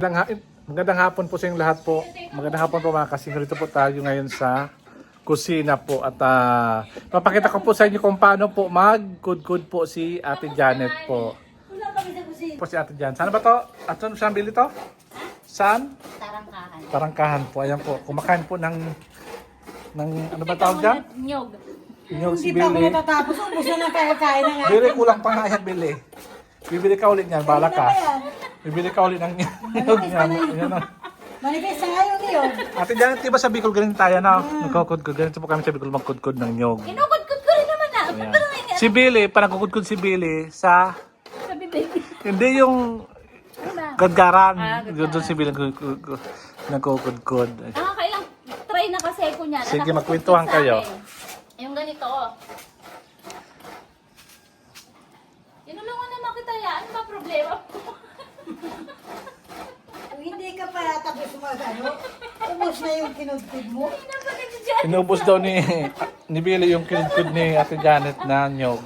Magandang hapon po sa inyong lahat po. Magandang hapon po mga kasing. Rito po tayo ngayon sa kusina po. At papakita ko po sa inyo kung paano po mag-good po si Ate Janet po. Po si Ate Janet. Saan ba to? At saan bili to? Saan? Tarangkahan. Tarangkahan po. Ayan po. Kumakain po ng ano ba tawag dyan? Nyog. Inyong si Hindi pa ako Billy. natatapos. Ubus na ng kaya-kaya na nga. Billy, kulang pa nga yan, Billy. Bibili ka ulit niyan. Bala ka. Ano ba yan? Bibili ka ulit ng nyog niyan. Ayan na. Manifest na ngayon yun. Ate Janet, diba sa Bicol ganun tayo na? Nagkukudkud. Ganito po kami sa Bicol magkudkud ng nyog. Kinukudkud ko rin naman na. Ayan. Si Billy, panagkukudkud si Billy sa... Sa bibig. Hindi yung Ano ba? gadgaran. Gadgaran. Doon si Billy nagkukudkud. Nakakailang try na kasi ko niya. Sige, Nakakudkud magkwentuhan sa kayo. amin. Yung ganito. Tinulungan naman kita yan. Ano ba problema? Kung hindi ka pa tapos ano, ubus na yung kinudkid mo. Napatid dyan. Inubos daw ni Billy yung kinudkud ni Ate Janet na nyog.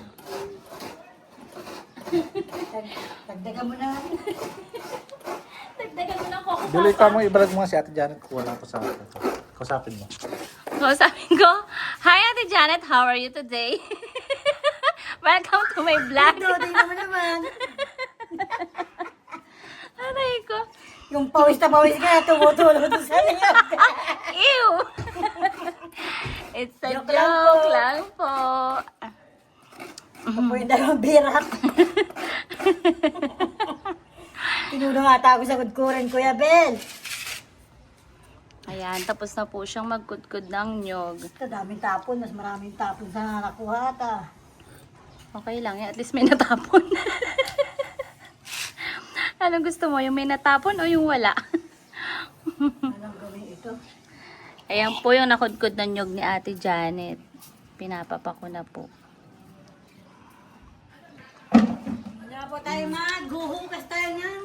Dagdagan mo na. Dagdagan mo ng coco. Billy, ikaw mo ibalag mo nga si Ate Janet. Kuha lang ko sa akin. Kausapin mo. So, sabi ko, hi Ate Janet, how are you today? Welcome to my vlog. Dodi naman. Aray ko. Yung pawis na pawis ka, tumutulog doon sa niya. Ew! It's a Joke joke, lang lang po. po. Apo yung dalawang birak. Tinulong ata ako sa kudkuran, Kuya Bel. Ayan, tapos na po siyang magkudkod ng nyog. Ito, daming tapon. Mas maraming tapon sa nakuha ata. Okay lang, at least may natapon. Anong gusto mo? Yung may natapon o yung wala? Anong gawin ito? Ayan po yung nakudkod ng nyog ni Ate Janet. Pinapapa ko na po. Wala po tayo maghuhugas tayo ng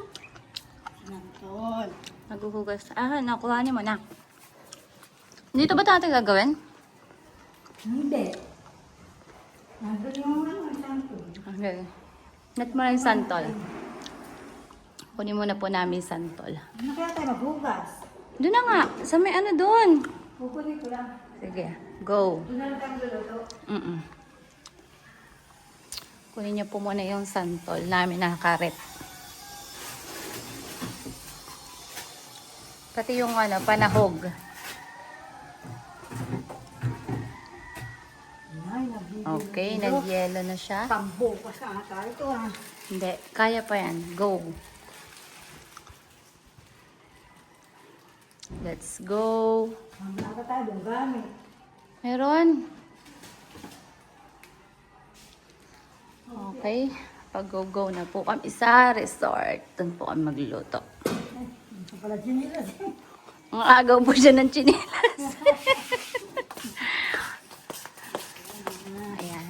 nantol. Naghuhugas. Nakuhanin mo na. Dito ba natin gagawin? Hindi. Nandun yung nantol. Okay. Net mo na yung santol. Kunin muna po namin santol. Ano kaya tayo maghugas? Doon na nga. Sa may ano doon. Kukunin ko lang. Sige. Go. Doon na lang tayo luluto. Kunin niyo po muna yung santol namin na karet. Pati yung panahog. Ay, nabibili. Okay, nag-yellow na siya. Tambo pa sa ata ito ah. Hindi, kaya pa yan. Go. Let's go. Wala ka tayo doon gamit. Meron. Okay. Pag-go-go na po kami sa resort. Doon po kami magluluto. Ito pala sinilas. Ang agaw po siya ng tsinelas. Ayan.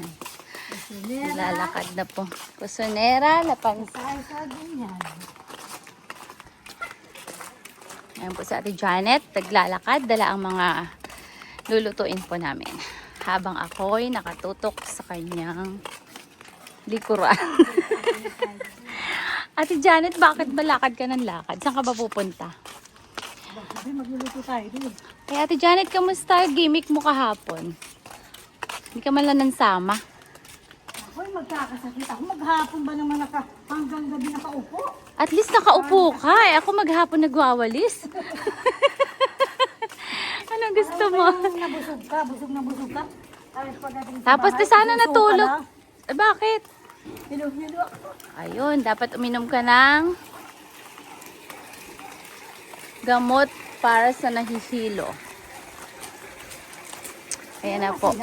Lalakad na po. Kusunera, lapansa. Sa ganyan. Ayan po si Ate Janet. Naglalakad. Dala ang mga lulutuin po namin. Habang ako'y nakatutok sa kanyang likuran. Ate Janet, bakit ba lakad ka ng lakad? Saan ka ba pupunta? Sabi, magluluto tayo doon. Hey, Ate Janet, kamusta? Gimmick mo kahapon. Hindi ka man lang nansama. Ako'y magkakasakit. Ako maghapon ba naman hanggang gabi nakaupo? At least nakaupo ka. Ako maghapon nagwawalis. Anong gusto mo? Nabusog ka, busog ka. Tapos di sana natulog. Eh, bakit? Hilo-hilo. Ayun, dapat uminom ka ng gamot para sa nahihilo. Ayan na po.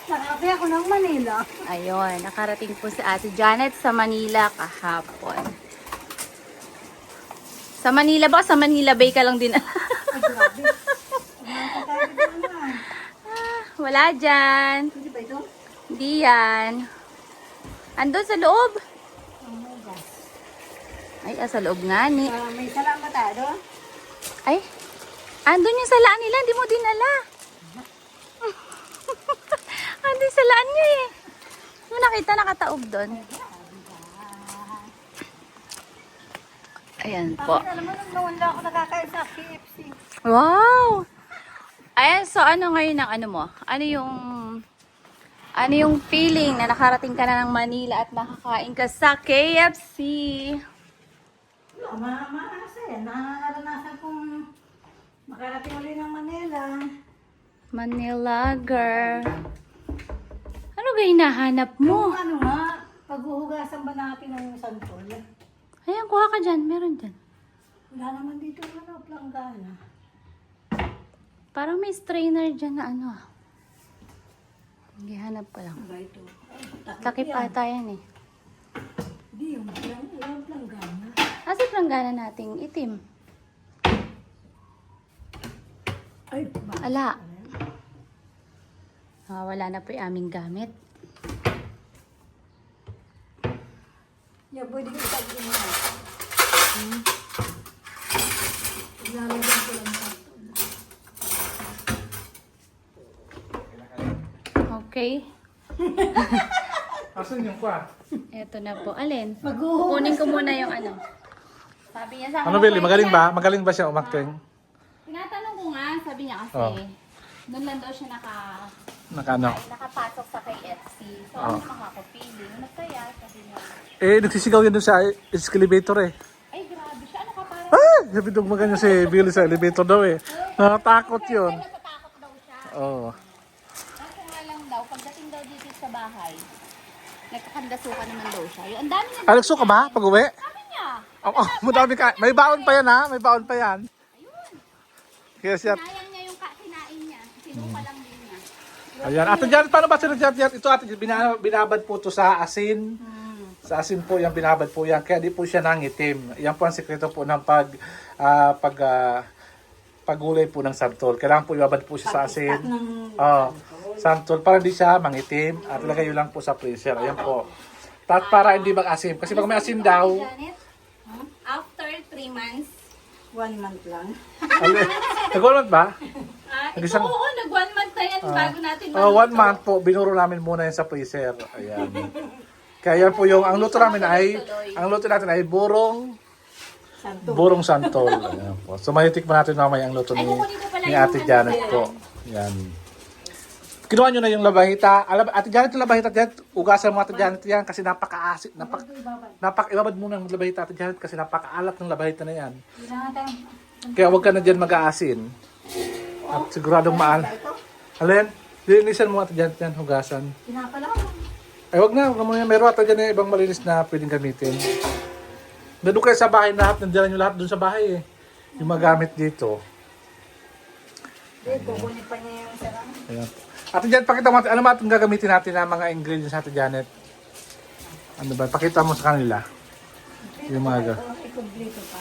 Nakakapi ako ng Manila. Ayun, nakarating po si Ate Janet sa Manila kahapon. Sa Manila ba? Sa Manila Bay ka lang din. Ay, grabe. Kumanta tayo dito naman. Wala dyan. Hindi ba ito? Hindi yan. Andun sa loob. Oh my gosh. Ay, sa loob nga ni. May salam ba tayo doon? Ay, andun yung salaan nila. Hindi mo dinala. Andun yung salaan niya eh. Yung nakita nakataob doon. Ayan po. Alam mo, nung noon lang ako nakakain sa KFC. Wow! Ayan, so ano ngayon ang ano mo? Ano yung feeling na nakarating ka na ng Manila at nakakain ka sa KFC? Masaya. Naranasan kong makarating ulit ng Manila. Manila girl. Ano ga hinahanap mo? Ano nga, paghuhugasan ba natin ng santol? Ayan, kuha ka dyan. Meron dyan. Wala naman dito planggana. Parang may strainer dyan na ano ah. Gihanap ko lang. Ba ito? Takip ata yan eh. Hindi yung planggana. Asa planggana nating itim? Ay, Ala. Wala na po yung aming gamit. pwede ko tagin mo. Lalagyan ko lang santol. Okay. Asan yung kwa? Eto na po. Alin? Maghuhugas. Kunin ko muna yung ano. Sabi niya sa akin. Ano Billy, magaling ba? Magaling ba siya umakting? Tinatanong ko nga, sabi niya kasi, Oh. doon lang daw siya Nakano? nakapasok sa KFC. So, Oh. ano makakapili? Nagkaya, sabi niya, Nagsisigaw yan dun sa elevator eh. ay grabe siya, ano ka parang, Sabi dong maganda si Billy sa elevator daw eh. Natatakot yun. natatakot daw siya. Oo. Kaso nga lang daw, pagdating daw dito sa bahay, nagkakandasukan naman daw siya. Yung, ang dami niya, Alexo ka ba? Pag-uwi? sabi niya, Madami ka. May baon pa yan ha? May baon pa yan. Kaya siya. sayang niya yung kinain niya. Sinuka lang din niya. Ayan. Ate Janet, paano ba sinadyan? Ito ate, binabad po to sa asin. Sa asin po yan, binabad po yan. Kaya di po siya nangitim. Yan po ang sekreto po ng paggulay po ng santol. Kailangan po ibabad po siya sa asin. Santol para hindi siya mangitim. At lagay yun lang po sa freezer. Ayan po. Para hindi mag-asim. Kasi pag may asim daw, Janet, after 3 months, 1 month lang. nag-1 month ba? ito oo, nag 1 month na yan bago natin 1 month po, binuro namin muna yan sa freezer. Ayan. Kaya yan po yung, ang luto natin ay burong santol. Ayan po. So matitikman natin mamaya ang luto ni Ate Janet po. Ayan. Kinuha nyo na yung labahita. Ate Janet, yung labahita dyan, ugasan mo Ate Janet yan kasi napaka-asit. Ibabad muna ng labahita Ate Janet kasi napaka-alat ng labahita na yan. Kaya huwag ka na dyan mag-aasin. At siguradong Alin? Linisan mo Ate Janet yan, hugasan. Pinapala ko. Ay, wag na muna. Meron ata dyan ibang malinis na pwedeng gamitin. Nandun kayo sa bahay lahat. Nandiyan nyo lahat dun sa bahay eh. Yung magamit dito. Kukunin pa niya yung sarang. Ayan. Ate Janet, pakita mo. Ano ba itong gagamitin natin na mga ingredients Ate Janet? Ano ba? Pakita mo sa kanila. Yung mga Ikumpleto pa.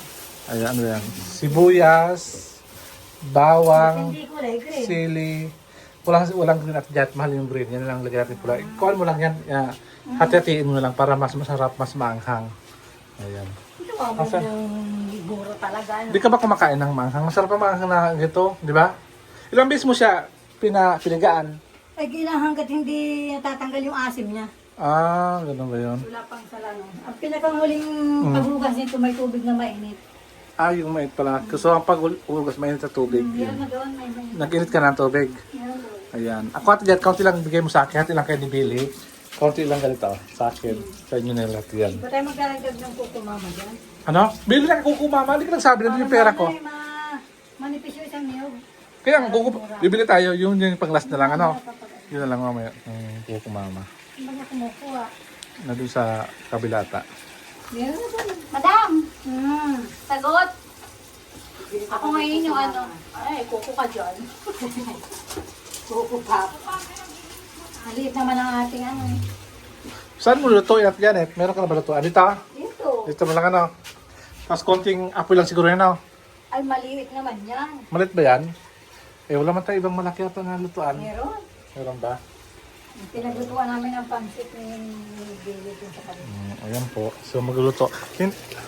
ayan, ano yan? Sibuyas, bawang, Hindi ko like green. sili. Walang green Ate Janet. Mahal yung green. Yan lang lagyan natin pula. Kuhaan mo lang yan. Hati-hatiin mo na lang para mas masarap, mas maanghang. Ayan. Ito ang yung liguro talaga. Hindi ka ba kumakain ng maanghang? Masarap ang maanghang na ito, di ba? Ilang beses mo siya pinagaan? Ay, kailangan hanggat hindi natatanggal yung asim niya. Ganun ba yun? Wala pang salano. Ang pinakahuling paghugas nito may tubig na mainit. Yung mait pala. So, ang pag-ugas, mainit sa tubig. Meron Yun. na doon, may mainit. Nag-init ka ng tubig. Meron doon. Ayan. Ako Ate Janet, kaunti lang bigay mo sa akin. Hati lang kayo ni Billy. Kaunti lang ganito sa akin. Sa inyo na lahat yan. Ba tayo maglalagdag ng kuko mama dyan? Ano? Billy lang kuko mama. Hindi ka nagsabi na yung pera ko. Manipis yung isang niyog. Kaya ang kuko, bibili tayo. Yung pang-last na lang. Ano? Yun na lang mamaya. Kuko mama. Hindi ba niya kumukuha? Na doon sa kabilata. Meron na doon. Madam, Hmm. sagot. Ako ngayon yung ano, ay, kuko ka dyan. Kuko pa. Maliit naman ang ating ano eh. Saan mo lutuin Ate Janet? Meron ka na ba lutuin? Dito? Dito. Dito mo lang ano. Tapos konting apoy lang siguro yan oh. Ay, maliit naman yan. Malit ba yan? Wala man tayo ibang malaki ata na lutuan. Meron. Meron ba? Pinaglutuan namin ng pansit ni Billy dun sa kanila. Ayan po. So magluluto.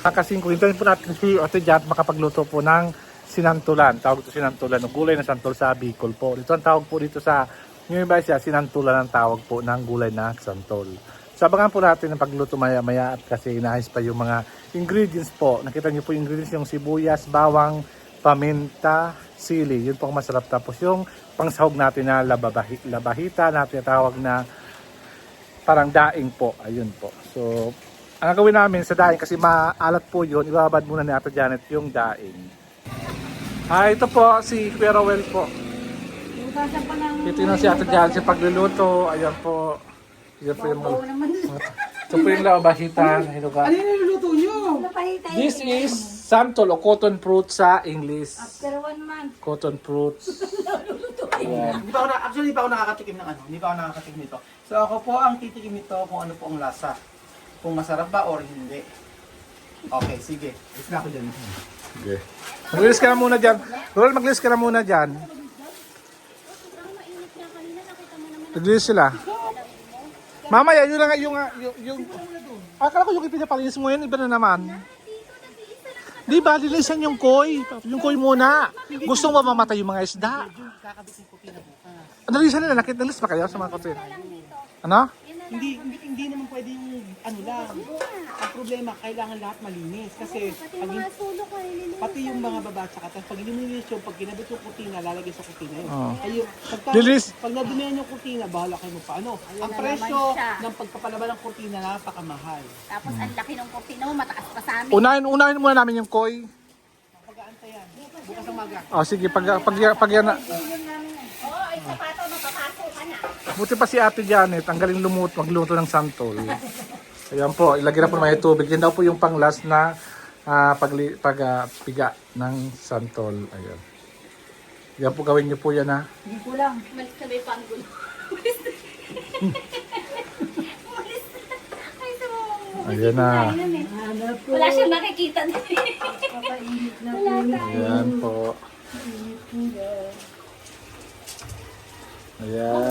Kakasin ko. Hintayin po natin si Ate Janet makapagluto po ng sinantulan. Tawag ito sinantulan. Ng gulay na santol sa Bicol po. Ito ang tawag po dito sa Nueva Ecija. Sinantulan ang tawag po ng gulay na santol. Sabangan po natin ang pagluto maya-maya at kasi inaayos pa yung mga ingredients po. Nakita niyo po yung ingredients, yung sibuyas, bawang, paminta, sili. Yun po ang masarap. Tapos yung pangsahog natin na labahita na tinatawag na parang daing po. Ayun po. So, ang gagawin namin sa daing kasi maalat po yun, ibabad muna ni Ate Janet yung daing. Ito po si Kuya Rowel po. Bukasan pa ng... Ito na si Ate Janet sa pagluluto. Ayan po. Yan po yung Oo naman. ito po yung labahita na hinuga. Ano yung niluluto nyo? Napahita This is santol o cotton fruit sa English. After 1 month. Cotton fruits. Ayan. Actually, hindi pa ako nakakatikim ng ano. Hindi pa ako nakakatikim nito. So ako po ang titikim nito kung ano po ang lasa. Kung masarap ba or hindi. Okay, sige. Is na ako dyan. Okay. Mag-list ka na muna dyan. Rol, mag-list ka na muna dyan. Mag-list sila. Mamaya, yun lang yung akala ko yung ipinapalinis mo yun, iba na naman. Di ba, lilisan yung koi. Yung koi muna. Gusto mo mamatay yung mga isda. Nalisan nila, nakilis pa kayo sa mga kotin? Ano? Hindi naman pwede yung ano lang. Ang problema, kailangan lahat malinis. Kasi pati yung mga baba at saka pag ilinis yung pag ginabit yung kutina, lalagay sa kutina yun. Oo. Ay, Lilis. pag nadumihan yung kutina, bahala kayo mo paano. Ang presyo ng pagpapalaban ng kutina, napakamahal. Tapos ang laki ng kurtina mo, mataas pa sa amin. Unahin muna namin yung koi. Pag-aantayan. Bukas ang maga. Sige, pag yan na. Buti pa si Ate Janet, ang galing magluto ng santol. Ayan po, ilagay na po may tubig. Yan daw po yung pang-last na pagpiga ng santol. Ayan. Yan po, gawin niyo po yan ha. Hindi ko lang. Malis na may panggol. Ayan na. Hanap ko. Wala siyang nakikita. Papainit na po. Ayan po. Ayan.